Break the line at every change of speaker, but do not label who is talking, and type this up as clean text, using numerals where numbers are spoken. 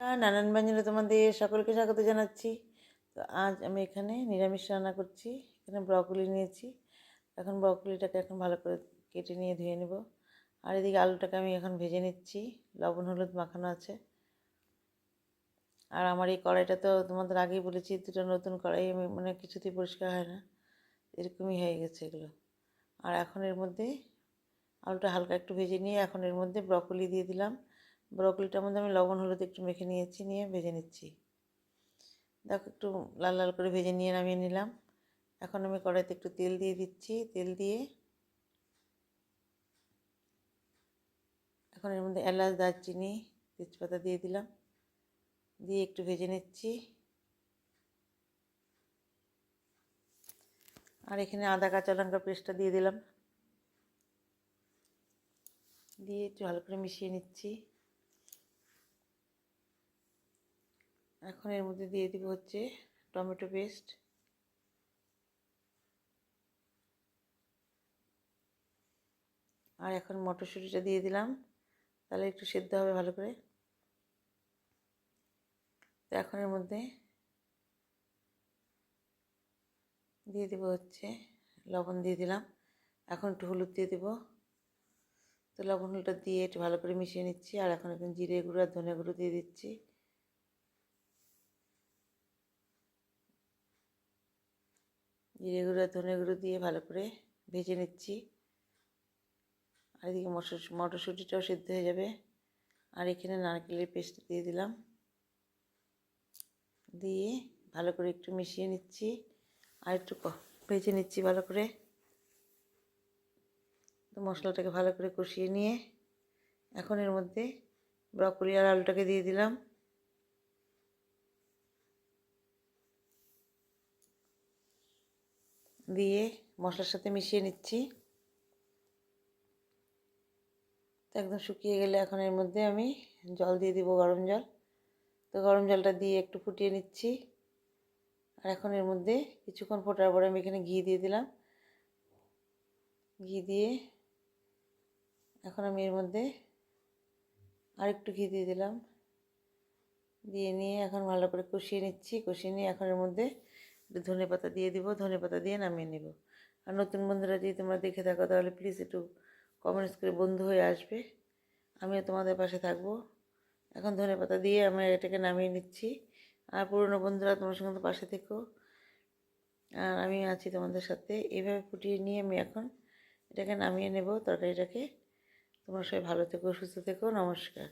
নানান ব্যঞ্জনে তোমাদের সকলকে স্বাগত জানাচ্ছি। তো আজ আমি এখানে নিরামিষ রান্না করছি। এখানে ব্রকলি নিয়েছি। এখন ব্রকলিটাকে এখন ভালো করে কেটে নিয়ে ধুয়ে নেব। আর এদিকে আলুটাকে আমি এখন ভেজে নিচ্ছি, লবণ হলুদ মাখানো আছে। আর আমার এই কড়াইটা তো তোমাদের আগেই বলেছি, দুটো নতুন কড়াই, আমি মানে কিছুতেই পরিষ্কার হয় না, এরকমই হয়ে গেছে এগুলো। আর এখন এর মধ্যে আলুটা হালকা একটু ভেজে নিয়ে এখন এর মধ্যে ব্রকলি দিয়ে দিলাম। ব্রকলিটার মধ্যে আমি লবণ হলুদ একটু মেখে নিয়েছি, নিয়ে ভেজে নিচ্ছি। দেখো একটু লাল লাল করে ভেজে নিয়ে নামিয়ে নিলাম। এখন আমি কড়াইতে একটু তেল দিয়ে দিচ্ছি। তেল দিয়ে এখন এর মধ্যে এলাচ দারচিনি তেজপাতা দিয়ে দিলাম, দিয়ে একটু ভেজে নিচ্ছি। আর এখানে আদা কাঁচা লঙ্কা পেস্টটা দিয়ে দিলাম, দিয়ে একটু ভালো করে মিশিয়ে নিচ্ছি। এখন এর মধ্যে দিয়ে দিব হচ্ছে টমেটো পেস্ট, আর এখন মটরশুঁটিটা দিয়ে দিলাম, তাহলে একটু সেদ্ধ হবে ভালো করে। তো এখন এর মধ্যে দিয়ে দেবো হচ্ছে লবণ দিয়ে দিলাম, এখন একটু হলুদ দিয়ে দেবো। তো লবণ হলুদটা দিয়ে একটু ভালো করে মিশিয়ে নিচ্ছি। আর এখন এখানে জিরে গুঁড়ো আর ধনে গুঁড়ো দিয়ে দিচ্ছি। জিরে গুঁড়ো আর ধনে গুঁড়ো দিয়ে ভালো করে ভেজে নিচ্ছি। আর এদিকে মটরশুঁটিটাও সিদ্ধ হয়ে যাবে। আর এখানে নারকেলের পেস্ট দিয়ে দিলাম, দিয়ে ভালো করে একটু মিশিয়ে নিচ্ছি। আর একটু ভেজে নিচ্ছি ভালো করে। তো মশলাটাকে ভালো করে কষিয়ে নিয়ে এখন এর মধ্যে ব্রকলি আর আলুটাকে দিয়ে দিলাম, দিয়ে মশলার সাথে মিশিয়ে নিচ্ছি। তো একদম শুকিয়ে গেলে এখন এর মধ্যে আমি জল দিয়ে দিব, গরম জল। তো গরম জলটা দিয়ে একটু ফুটিয়ে নিচ্ছি। আর এখন এর মধ্যে কিছুক্ষণ ফোটার পরে আমি এখানে ঘি দিয়ে দিলাম। ঘি দিয়ে এখন আমি এর মধ্যে আরেকটু ঘি দিয়ে দিলাম, দিয়ে নিয়ে এখন ভালো করে কষিয়ে নিচ্ছি। কষিয়ে নিয়ে এখন এর মধ্যে একটু ধনেপাতা দিয়ে দিব, ধনেপাতা দিয়ে নামিয়ে নেব। আর নতুন বন্ধুরা যদি তোমরা দেখে থাকো তাহলে প্লিজ একটু কমেন্টস করে বন্ধু হয়ে আসবে, আমিও তোমাদের পাশে থাকবো। এখন ধনেপাতা দিয়ে আমি এটাকে নামিয়ে নিচ্ছি। আর পুরনো বন্ধুরা তোমার সঙ্গে তো পাশে থেকো, আর আমি আছি তোমাদের সাথে। এইভাবে ফুটিয়ে নিয়ে আমি এখন এটাকে নামিয়ে নেব তরকারিটাকে। তোমরা সবাই ভালো থেকো, সুস্থ থেকো, নমস্কার।